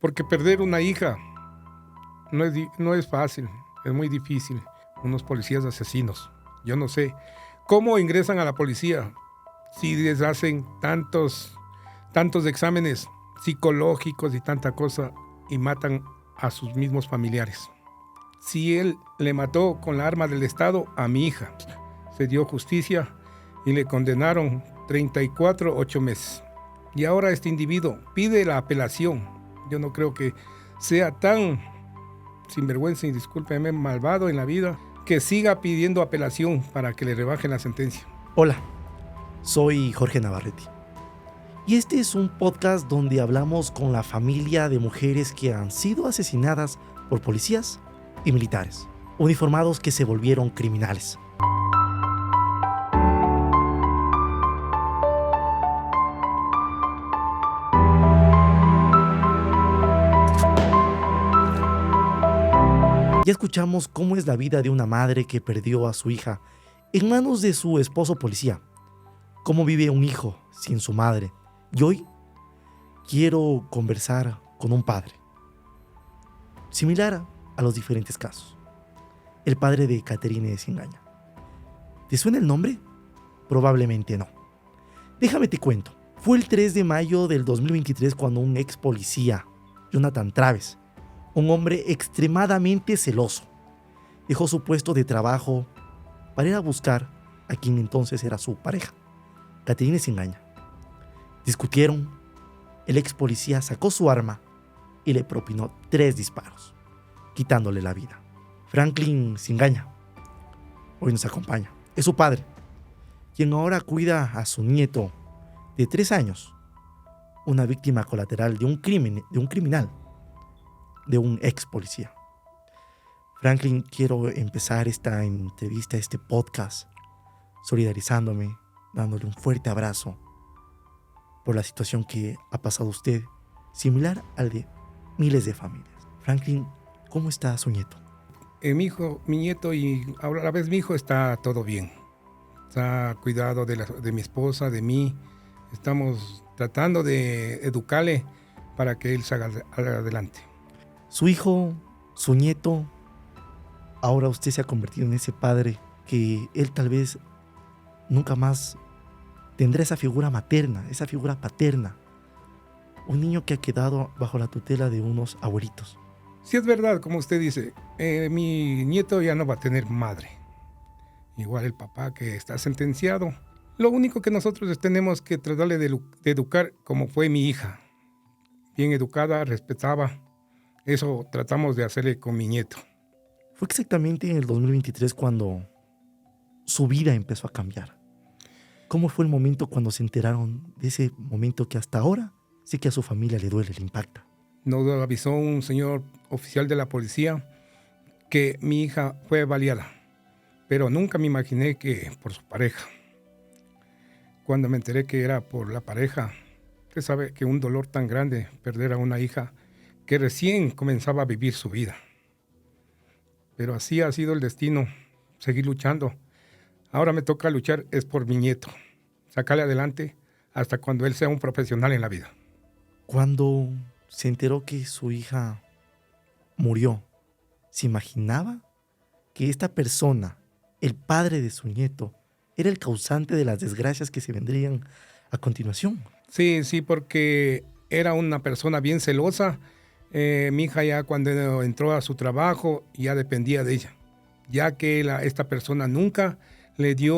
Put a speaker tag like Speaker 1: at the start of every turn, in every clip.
Speaker 1: Porque perder una hija no es fácil, es muy difícil. Unos policías asesinos, yo no sé cómo ingresan a la policía si les hacen tantos exámenes psicológicos y tanta cosa y matan a sus mismos familiares. Si él le mató con la arma del Estado a mi hija, se dio justicia y le condenaron 34, 8 meses. Y ahora este individuo pide la apelación. Yo no creo que sea tan sinvergüenza y discúlpeme, malvado en la vida, que siga pidiendo apelación para que le rebajen la sentencia.
Speaker 2: Hola, soy Jorge Navarrete. Y este es un podcast donde hablamos con la familia de mujeres que han sido asesinadas por policías y militares, uniformados que se volvieron criminales. Ya escuchamos cómo es la vida de una madre que perdió a su hija en manos de su esposo policía. Cómo vive un hijo sin su madre. Y hoy quiero conversar con un padre, similar a los diferentes casos. El padre de Caterine Singaña. ¿Te suena el nombre? Probablemente no. Déjame te cuento. Fue el 3 de mayo del 2023 cuando un ex policía, Jonathan Traves, un hombre extremadamente celoso, dejó su puesto de trabajo para ir a buscar a quien entonces era su pareja, Caterine Singaña. Discutieron, el ex policía sacó su arma y le propinó 3 disparos, quitándole la vida. Franklin Singaña hoy nos acompaña. Es su padre, quien ahora cuida a su nieto de 3 años, una víctima colateral de un criminal, de un ex policía. Franklin, quiero empezar esta entrevista, este podcast, solidarizándome, dándole un fuerte abrazo por la situación que ha pasado usted, similar al de miles de familias. Franklin, ¿cómo está su nieto?
Speaker 1: Mi nieto y a la vez mi hijo está todo bien. Está cuidado de mi esposa, de mí. Estamos tratando de educarle para que él salga adelante.
Speaker 2: Su hijo, su nieto, ahora usted se ha convertido en ese padre que él tal vez nunca más tendrá esa figura materna, esa figura paterna. Un niño que ha quedado bajo la tutela de unos abuelitos.
Speaker 1: Sí, es verdad, como usted dice, mi nieto ya no va a tener madre. Igual el papá que está sentenciado. Lo único que nosotros tenemos que tratarle de educar como fue mi hija. Bien educada, respetaba. Eso tratamos de hacerle con mi nieto.
Speaker 2: Fue exactamente en el 2023 cuando su vida empezó a cambiar. ¿Cómo fue el momento cuando se enteraron de ese momento que hasta ahora sé que a su familia le duele, le impacta?
Speaker 1: Nos avisó un señor oficial de la policía que mi hija fue baleada, pero nunca me imaginé que por su pareja. Cuando me enteré que era por la pareja, usted sabe que un dolor tan grande perder a una hija que recién comenzaba a vivir su vida. Pero así ha sido el destino, seguir luchando. Ahora me toca luchar es por mi nieto, sacarle adelante hasta cuando él sea un profesional en la vida.
Speaker 2: Cuando se enteró que su hija murió, ¿se imaginaba que esta persona, el padre de su nieto, era el causante de las desgracias que se vendrían a continuación?
Speaker 1: Sí, porque era una persona bien celosa. Mi hija ya cuando entró a su trabajo ya dependía de ella, ya que esta persona nunca le dio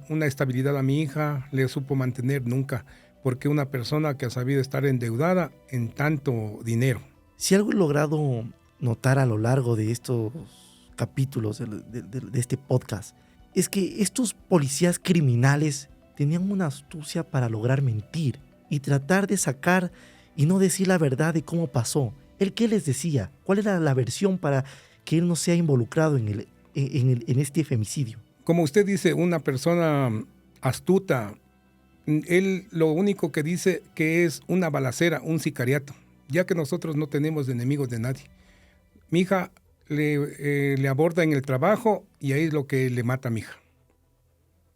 Speaker 1: una estabilidad a mi hija, le supo mantener nunca, porque una persona que ha sabido estar endeudada en tanto dinero.
Speaker 2: Si algo he logrado notar a lo largo de estos capítulos de este podcast, es que estos policías criminales tenían una astucia para lograr mentir y tratar de sacar y no decir la verdad de cómo pasó. ¿Él qué les decía? ¿Cuál era la versión para que él no sea involucrado en este femicidio?
Speaker 1: Como usted dice, una persona astuta, él lo único que dice que es una balacera, un sicariato, ya que nosotros no tenemos enemigos de nadie. Mi hija le aborda en el trabajo y ahí es lo que le mata a mi hija.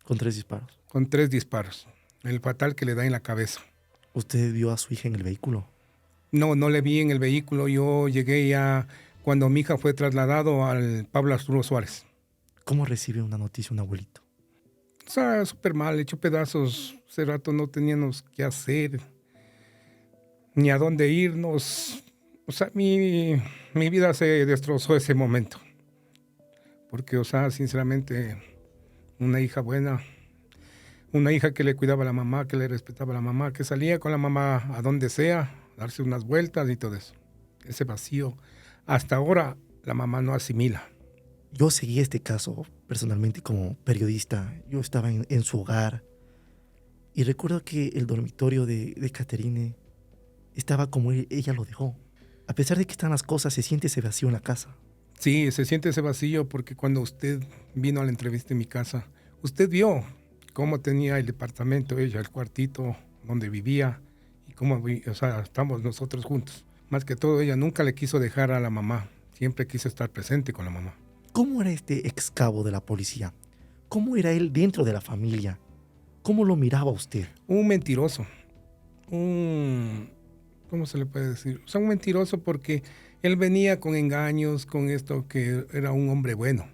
Speaker 2: Con 3 disparos.
Speaker 1: Con 3 disparos, el fatal que le da en la cabeza.
Speaker 2: ¿Usted vio a su hija en el vehículo?
Speaker 1: No le vi en el vehículo. Yo llegué ya cuando mi hija fue trasladado al Pablo Arturo Suárez.
Speaker 2: ¿Cómo recibe una noticia un abuelito?
Speaker 1: O sea, súper mal, hecho pedazos. Hace rato no teníamos qué hacer, ni a dónde irnos. O sea, mi vida se destrozó ese momento. Porque, o sea, sinceramente, una hija buena, una hija que le cuidaba a la mamá, que le respetaba a la mamá, que salía con la mamá a donde sea, darse unas vueltas y todo eso. Ese vacío, hasta ahora la mamá no asimila.
Speaker 2: Yo seguí este caso personalmente como periodista. Yo estaba en su hogar y recuerdo que el dormitorio de Caterine estaba como ella lo dejó. A pesar de que están las cosas, se siente ese vacío en la casa.
Speaker 1: Sí, se siente ese vacío porque cuando usted vino a la entrevista en mi casa, usted vio cómo tenía el departamento ella, el cuartito donde vivía y cómo, o sea, estamos nosotros juntos. Más que todo, ella nunca le quiso dejar a la mamá, siempre quiso estar presente con la mamá.
Speaker 2: ¿Cómo era este ex cabo de la policía? ¿Cómo era él dentro de la familia? ¿Cómo lo miraba usted?
Speaker 1: Un mentiroso, ¿cómo se le puede decir? O sea, un mentiroso porque él venía con engaños, con esto que era un hombre bueno,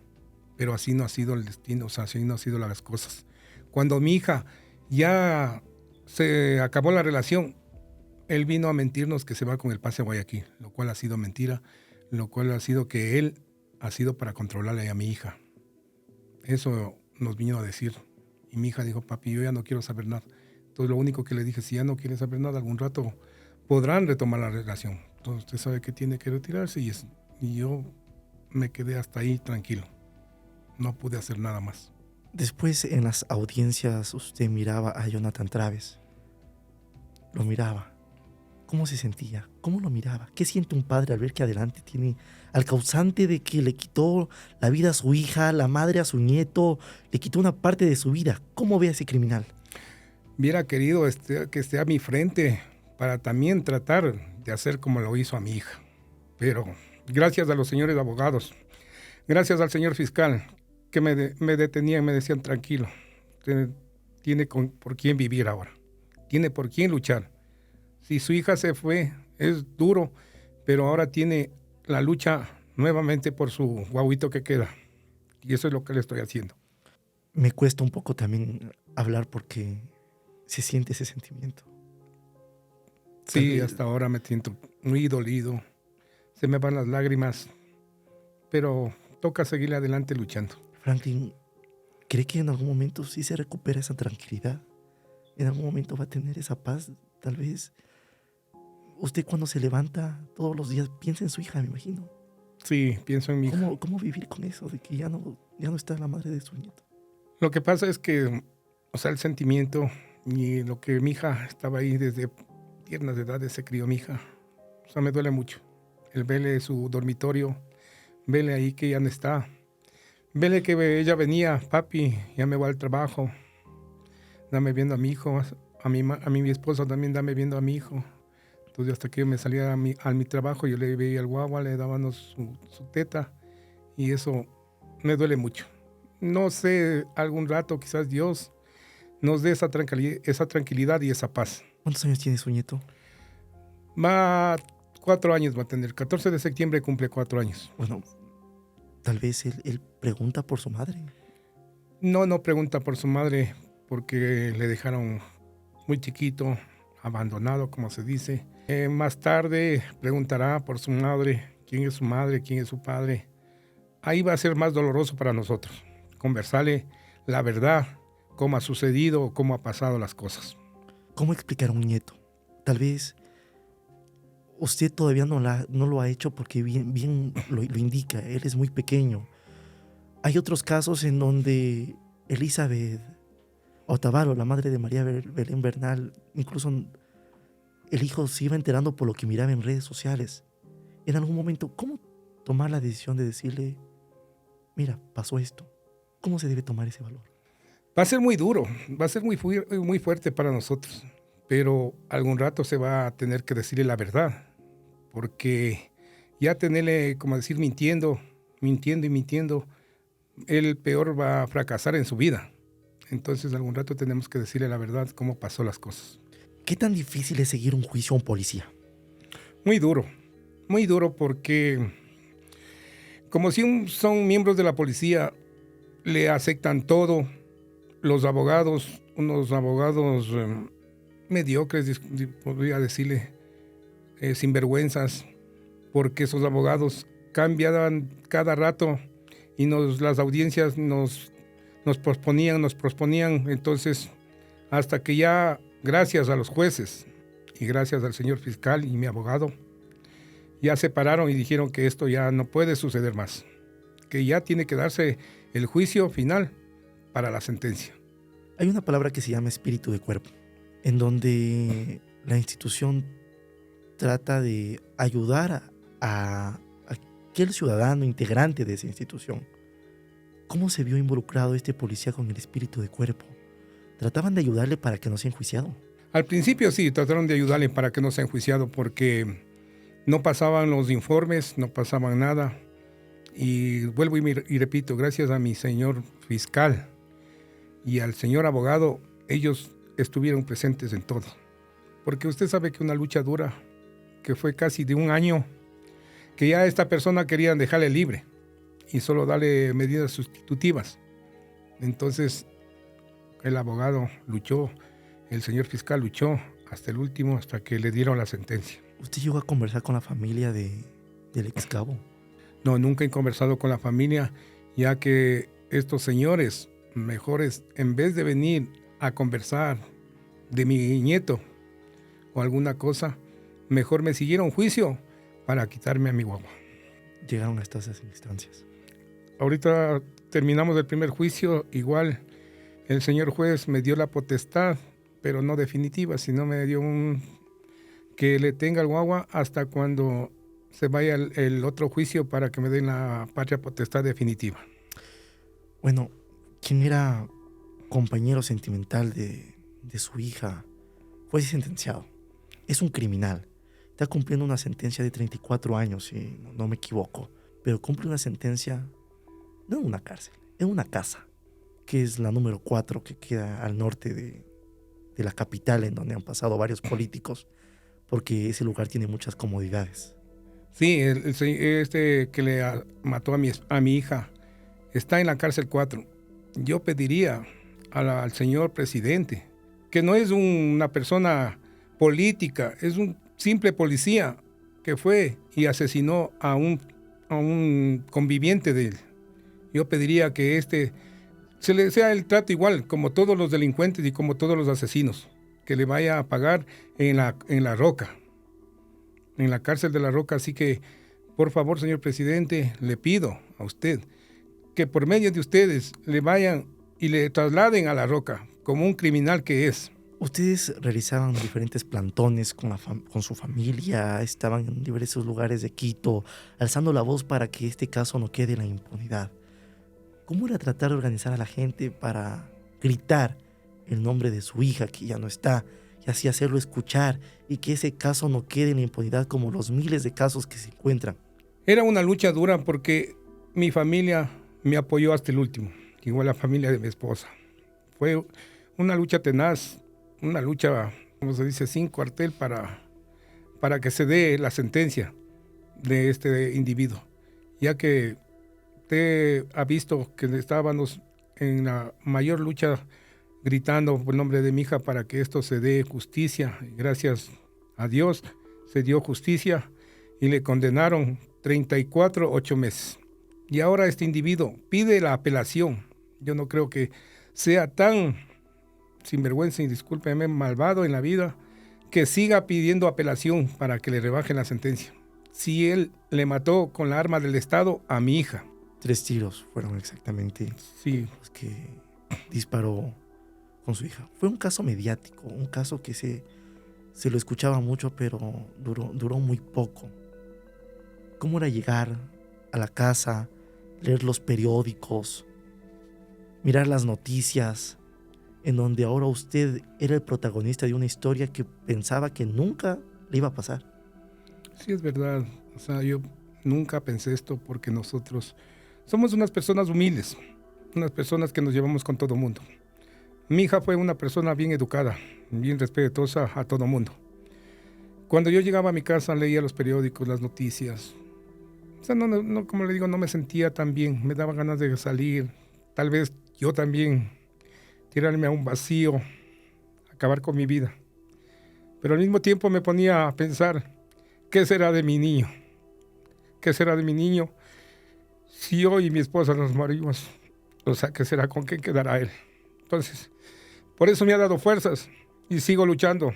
Speaker 1: pero así no ha sido el destino, o sea, así no han sido las cosas. Cuando mi hija ya se acabó la relación, él vino a mentirnos que se va con el pase a Guayaquil, lo cual ha sido mentira, lo cual ha sido que él ha sido para controlarle a mi hija. Eso nos vino a decir. Y mi hija dijo, papi, yo ya no quiero saber nada. Entonces lo único que le dije, si ya no quiere saber nada, algún rato podrán retomar la relación. Entonces usted sabe que tiene que retirarse y yo me quedé hasta ahí tranquilo. No pude hacer nada más.
Speaker 2: Después en las audiencias usted miraba a Jonathan Traves. Lo miraba. ¿Cómo se sentía? ¿Cómo lo miraba? ¿Qué siente un padre al ver que adelante tiene al causante de que le quitó la vida a su hija, la madre a su nieto, le quitó una parte de su vida? ¿Cómo ve a ese criminal?
Speaker 1: Hubiera querido que esté a mi frente para también tratar de hacer como lo hizo a mi hija. Pero gracias a los señores abogados, gracias al señor fiscal que me detenían, me decían tranquilo, tiene por quién vivir ahora, tiene por quién luchar. Si su hija se fue, es duro, pero ahora tiene la lucha nuevamente por su guaguito que queda. Y eso es lo que le estoy haciendo.
Speaker 2: Me cuesta un poco también hablar porque se siente ese sentimiento.
Speaker 1: Sí, hasta ahora me siento muy dolido. Se me van las lágrimas, pero toca seguir adelante luchando.
Speaker 2: Franklin, ¿cree que en algún momento sí se recupera esa tranquilidad? ¿En algún momento va a tener esa paz? Tal vez usted cuando se levanta todos los días piensa en su hija, me imagino.
Speaker 1: Sí, pienso en mi hija.
Speaker 2: ¿Cómo vivir con eso de que ya no está la madre de su nieto?
Speaker 1: Lo que pasa es que, o sea, el sentimiento y lo que mi hija estaba ahí desde tiernas edades se crió mi hija. O sea, me duele mucho. El verle su dormitorio, verle ahí que ya no está. Verle que ella venía, papi, ya me voy al trabajo. Dame viendo a mi hijo, a mi esposo también dame viendo a mi hijo. Entonces hasta que yo me salía a mi trabajo, yo le veía al guagua, le dábamos su teta y eso me duele mucho. No sé, algún rato quizás Dios nos dé esa tranquilidad y esa paz.
Speaker 2: ¿Cuántos años tiene su nieto?
Speaker 1: 4 años va a tener. 14 de septiembre cumple 4 años.
Speaker 2: Bueno, tal vez él pregunta por su madre.
Speaker 1: No pregunta por su madre porque le dejaron muy chiquito, abandonado, como se dice. Más tarde preguntará por su madre, quién es su padre. Ahí va a ser más doloroso para nosotros. Conversarle la verdad, cómo ha sucedido, cómo ha pasado las cosas.
Speaker 2: ¿Cómo explicar a un nieto? Tal vez usted todavía no lo ha hecho porque bien lo indica. Él es muy pequeño. Hay otros casos en donde Elizabeth Otavalo, la madre de María Belén Bernal, incluso el hijo se iba enterando por lo que miraba en redes sociales. En algún momento, ¿cómo tomar la decisión de decirle, mira, pasó esto? ¿Cómo se debe tomar ese valor?
Speaker 1: Va a ser muy duro, va a ser muy fuerte para nosotros, pero algún rato se va a tener que decirle la verdad, porque ya tenerle, como decir, mintiendo, él peor va a fracasar en su vida. Entonces algún rato tenemos que decirle la verdad, cómo pasó las cosas.
Speaker 2: ¿Qué tan difícil es seguir un juicio a un policía?
Speaker 1: muy duro porque como si son miembros de la policía, le aceptan todo. Los abogados, unos abogados mediocres, podría decirle, sinvergüenzas, porque esos abogados cambiaban cada rato y las audiencias nos posponían, entonces hasta que ya, gracias a los jueces y gracias al señor fiscal y mi abogado, ya se pararon y dijeron que esto ya no puede suceder más, que ya tiene que darse el juicio final para la sentencia.
Speaker 2: Hay una palabra que se llama espíritu de cuerpo, en donde la institución trata de ayudar a aquel ciudadano integrante de esa institución. ¿Cómo se vio involucrado este policía con el espíritu de cuerpo? ¿Trataban de ayudarle para que no sea enjuiciado?
Speaker 1: Al principio sí, trataron de ayudarle para que no sea enjuiciado porque no pasaban los informes, no pasaban nada. Y vuelvo y repito, gracias a mi señor fiscal y al señor abogado, ellos estuvieron presentes en todo. Porque usted sabe que una lucha dura, que fue casi de un año, que ya esta persona querían dejarle libre y solo darle medidas sustitutivas. Entonces el abogado luchó, el señor fiscal luchó hasta el último, hasta que le dieron la sentencia.
Speaker 2: ¿Usted llegó a conversar con la familia del ex cabo?
Speaker 1: No, nunca he conversado con la familia, ya que estos señores mejores, en vez de venir a conversar de mi nieto o alguna cosa, mejor me siguieron juicio para quitarme a mi guagua.
Speaker 2: Llegaron hasta esas instancias.
Speaker 1: Ahorita terminamos el primer juicio, igual el señor juez me dio la potestad, pero no definitiva, sino me dio que le tenga el guagua hasta cuando se vaya el otro juicio para que me den la patria potestad definitiva.
Speaker 2: Bueno, quien era compañero sentimental de su hija fue sentenciado. Es un criminal. Está cumpliendo una sentencia de 34 años, si no me equivoco. Pero cumple una sentencia no en una cárcel, en una casa, que es la número 4 que queda al norte de la capital, en donde han pasado varios políticos, porque ese lugar tiene muchas comodidades.
Speaker 1: Sí, este que le mató a mi hija está en la cárcel 4. Yo pediría al señor presidente, que no es una persona política, es un simple policía que fue y asesinó a un conviviente de él. Yo pediría que se le sea el trato igual como todos los delincuentes y como todos los asesinos, que le vaya a pagar en la Roca, en la cárcel de la Roca. Así que, por favor, señor presidente, le pido a usted que por medio de ustedes le vayan y le trasladen a la Roca como un criminal que es.
Speaker 2: Ustedes realizaban diferentes plantones con su familia, estaban en diversos lugares de Quito, alzando la voz para que este caso no quede en la impunidad. ¿Cómo era tratar de organizar a la gente para gritar el nombre de su hija que ya no está, y así hacerlo escuchar y que ese caso no quede en la impunidad como los miles de casos que se encuentran?
Speaker 1: Era una lucha dura porque mi familia me apoyó hasta el último, igual la familia de mi esposa. Fue una lucha tenaz, una lucha, como se dice, sin cuartel para que se dé la sentencia de este individuo, ya que usted ha visto que estábamos en la mayor lucha gritando por el nombre de mi hija para que esto se dé justicia. Gracias a Dios se dio justicia y le condenaron 8 meses. Y ahora este individuo pide la apelación. Yo no creo que sea tan sinvergüenza y discúlpeme, malvado en la vida, que siga pidiendo apelación para que le rebajen la sentencia. Si él le mató con la arma del Estado a mi hija.
Speaker 2: 3 tiros fueron exactamente los que disparó con su hija. Fue un caso mediático, un caso que se lo escuchaba mucho, pero duró muy poco. ¿Cómo era llegar a la casa, leer los periódicos, mirar las noticias, en donde ahora usted era el protagonista de una historia que pensaba que nunca le iba a pasar?
Speaker 1: Sí, es verdad. O sea, yo nunca pensé esto porque nosotros somos unas personas humildes, unas personas que nos llevamos con todo mundo. Mi hija fue una persona bien educada, bien respetuosa a todo mundo. Cuando yo llegaba a mi casa leía los periódicos, las noticias. O sea, como le digo, no me sentía tan bien. Me daba ganas de salir. Tal vez yo también tirarme a un vacío, acabar con mi vida. Pero al mismo tiempo me ponía a pensar, ¿qué será de mi niño? ¿Qué será de mi niño si yo y mi esposa nos morimos? O sea, ¿qué será? ¿Con qué quedará él? Entonces, por eso me ha dado fuerzas y sigo luchando.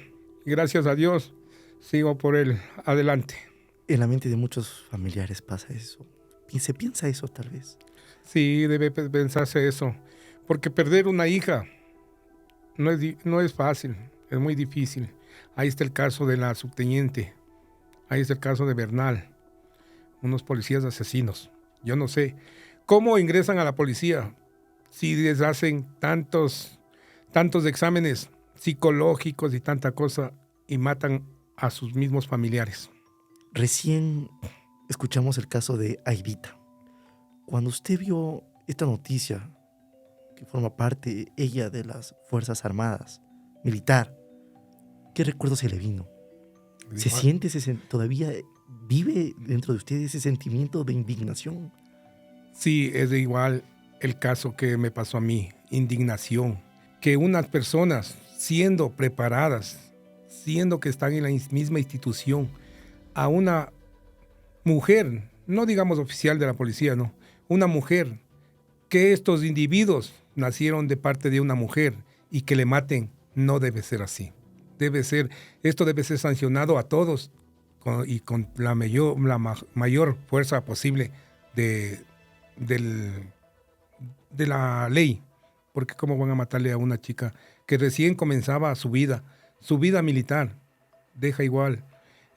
Speaker 1: Y gracias a Dios, sigo por él adelante.
Speaker 2: En la mente de muchos familiares pasa eso. Se piensa eso tal vez.
Speaker 1: Sí, debe pensarse eso. Porque perder una hija no es fácil, es muy difícil. Ahí está el caso de la subteniente. Ahí está el caso de Bernal. Unos policías asesinos. Yo no sé cómo ingresan a la policía si les hacen tantos exámenes psicológicos y tanta cosa y matan a sus mismos familiares.
Speaker 2: Recién escuchamos el caso de Aidita. Cuando usted vio esta noticia, que forma parte ella de las Fuerzas Armadas, militar, ¿qué recuerdo se le vino? ¿Se siente todavía vive dentro de usted ese sentimiento de indignación?
Speaker 1: Sí, es de igual el caso que me pasó a mí, indignación. Que unas personas, siendo preparadas, siendo que están en la misma institución, a una mujer, no digamos oficial de la policía, no, una mujer, que estos individuos nacieron de parte de una mujer y que le maten, no debe ser así. Esto debe ser sancionado a todos con la mayor fuerza posible de la ley. Porque cómo van a matarle a una chica que recién comenzaba su vida militar, deja igual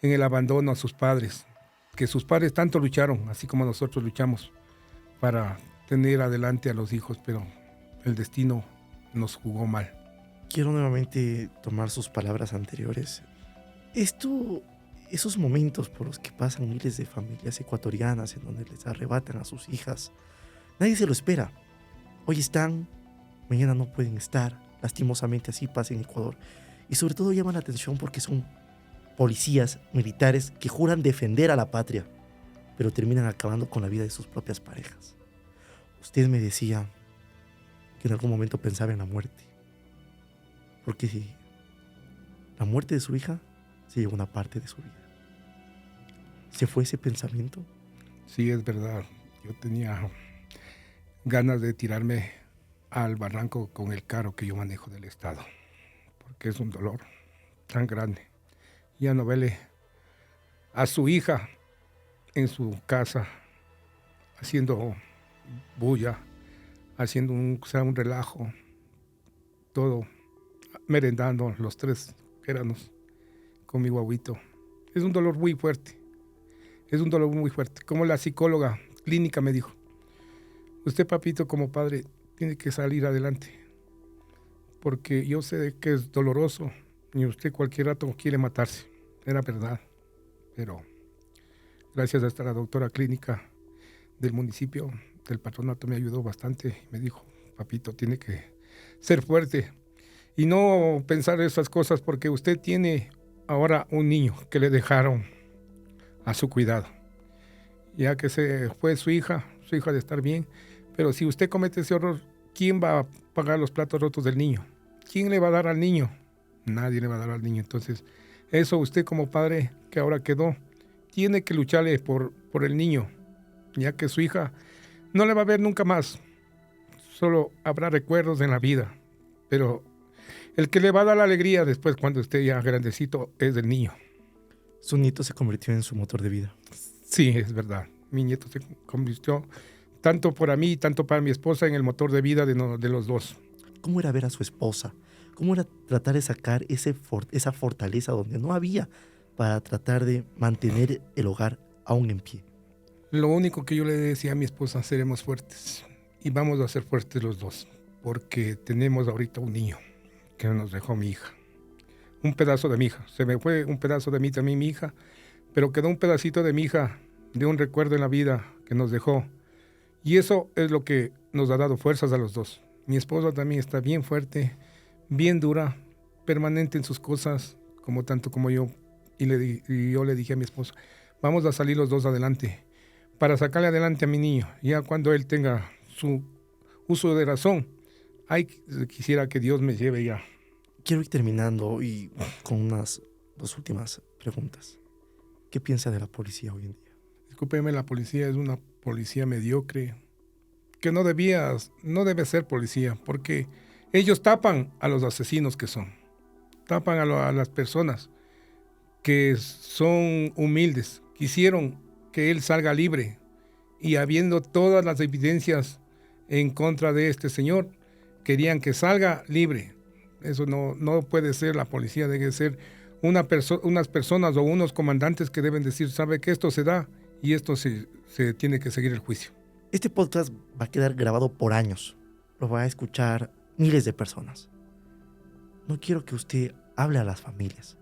Speaker 1: en el abandono a sus padres, que sus padres tanto lucharon, así como nosotros luchamos para tener adelante a los hijos, pero el destino nos jugó mal.
Speaker 2: Quiero nuevamente tomar sus palabras anteriores. Esos momentos por los que pasan miles de familias ecuatorianas en donde les arrebatan a sus hijas, nadie se lo espera. Hoy están, mañana no pueden estar. Lastimosamente así pasa en Ecuador. Y sobre todo llama la atención porque son policías militares que juran defender a la patria, pero terminan acabando con la vida de sus propias parejas. Usted me decía que en algún momento pensaba en la muerte, porque si la muerte de su hija se llevó una parte de su vida. ¿Se fue ese pensamiento?
Speaker 1: Sí, es verdad. Yo tenía ganas de tirarme al barranco con el carro que yo manejo del Estado, porque es un dolor tan grande. Ya no verle a su hija en su casa haciendo bulla, haciendo un relajo, todo, merendando los tres que éramos con mi guaguito. Es un dolor muy fuerte, Como la psicóloga clínica me dijo, usted, papito, como padre, tiene que salir adelante, porque yo sé que es doloroso y usted cualquier rato quiere matarse. Era verdad, pero gracias a esta doctora clínica del municipio, del patronato, me ayudó bastante. Me dijo, papito, tiene que ser fuerte y no pensar esas cosas, porque usted tiene ahora un niño que le dejaron a su cuidado. Ya que se fue su hija de estar bien, pero si usted comete ese error, ¿quién va a pagar los platos rotos del niño? ¿Quién le va a dar al niño? Nadie le va a dar al niño. Entonces, eso usted como padre que ahora quedó, tiene que lucharle por el niño, ya que su hija no le va a ver nunca más. Solo habrá recuerdos en la vida, pero el que le va a dar la alegría después, cuando esté ya grandecito, es el niño.
Speaker 2: Su nieto se convirtió en su motor de vida.
Speaker 1: Sí, es verdad. Mi nieto se convirtió, tanto para mí, tanto para mi esposa, en el motor de vida de los dos.
Speaker 2: ¿Cómo era ver a su esposa? ¿Cómo era tratar de sacar esa fortaleza donde no había para tratar de mantener el hogar aún en pie?
Speaker 1: Lo único que yo le decía a mi esposa, seremos fuertes y vamos a ser fuertes los dos, porque tenemos ahorita un niño que nos dejó mi hija. Un pedazo de mi hija. Se me fue un pedazo de mí también, mi hija, pero quedó un pedacito de mi hija, de un recuerdo en la vida que nos dejó. Y eso es lo que nos ha dado fuerzas a los dos. Mi esposa también está bien fuerte, bien dura, permanente en sus cosas, tanto como yo, y yo le dije a mi esposo, vamos a salir los dos adelante para sacarle adelante a mi niño. Ya cuando él tenga su uso de razón, quisiera que Dios me lleve ya.
Speaker 2: Quiero ir terminando y con unas dos últimas preguntas. ¿Qué piensa de la policía hoy en día?
Speaker 1: Discúlpeme, la policía es una policía mediocre, que no debe ser policía, porque ellos tapan a los asesinos que son, tapan a las personas que son humildes. Quisieron que él salga libre y habiendo todas las evidencias en contra de este señor, querían que salga libre. Eso no puede ser la policía, debe ser unas personas o unos comandantes que deben decir, sabe que esto se da y esto se tiene que seguir el juicio.
Speaker 2: Este podcast va a quedar grabado por años. Lo va a escuchar miles de personas. No quiero que usted hable a las familias,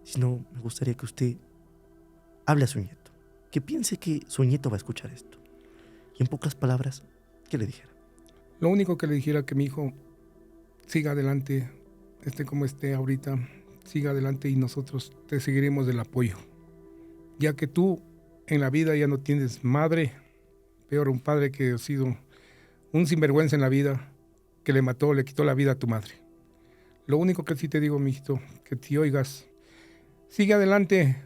Speaker 2: sino me gustaría que usted hable a su nieto. Que piense que su nieto va a escuchar esto. Y en pocas palabras, ¿qué le dijera?
Speaker 1: Lo único que le dijera que mi hijo siga adelante, esté como esté ahorita, siga adelante y nosotros te seguiremos del apoyo. Ya que tú en la vida ya no tienes madre, peor un padre que ha sido un sinvergüenza en la vida, que le quitó la vida a tu madre. Lo único que sí te digo, mijito, que te oigas, sigue adelante,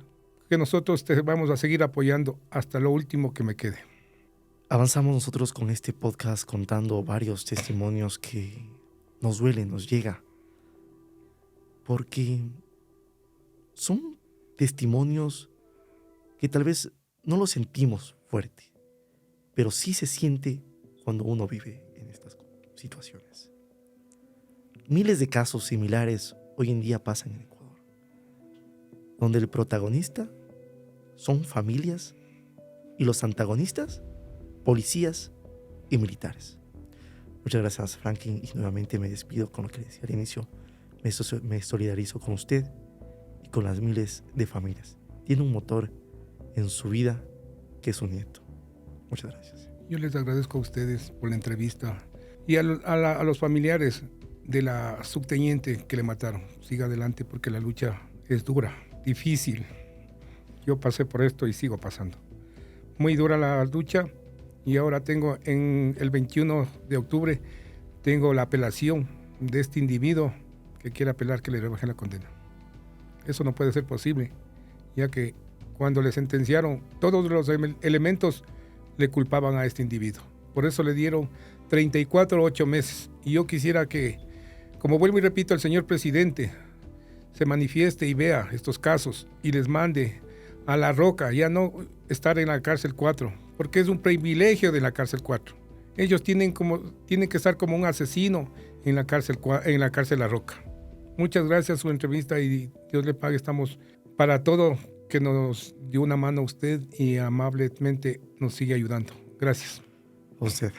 Speaker 1: que nosotros te vamos a seguir apoyando hasta lo último que me quede.
Speaker 2: Avanzamos nosotros con este podcast contando varios testimonios que nos duelen, nos llega, porque son testimonios que tal vez no lo sentimos fuerte, pero sí se siente cuando uno vive en estas situaciones. Miles de casos similares hoy en día pasan en Ecuador, donde el protagonista son familias y los antagonistas, policías y militares. Muchas gracias, Franklin, y nuevamente me despido con lo que decía al inicio. Me solidarizo con usted y con las miles de familias. Tiene un motor en su vida que es su nieto. Muchas gracias.
Speaker 1: Yo les agradezco a ustedes por la entrevista y a los familiares de la subteniente que le mataron. Siga adelante porque la lucha es dura, difícil. Yo pasé por esto y sigo pasando. Muy dura la lucha y ahora tengo en el 21 de octubre tengo la apelación de este individuo que quiere apelar que le rebajen la condena. Eso no puede ser posible, ya que cuando le sentenciaron, todos los elementos le culpaban a este individuo. Por eso le dieron 34 8 meses. Y yo quisiera que, como vuelvo y repito, el señor presidente se manifieste y vea estos casos y les mande a La Roca, ya no estar en la cárcel 4, porque es un privilegio de la cárcel 4. Ellos tienen que estar como un asesino en la cárcel La Roca. Muchas gracias por su entrevista y Dios le pague. Estamos para todo, que nos dio una mano a usted y amablemente nos sigue ayudando. Gracias.
Speaker 2: A usted.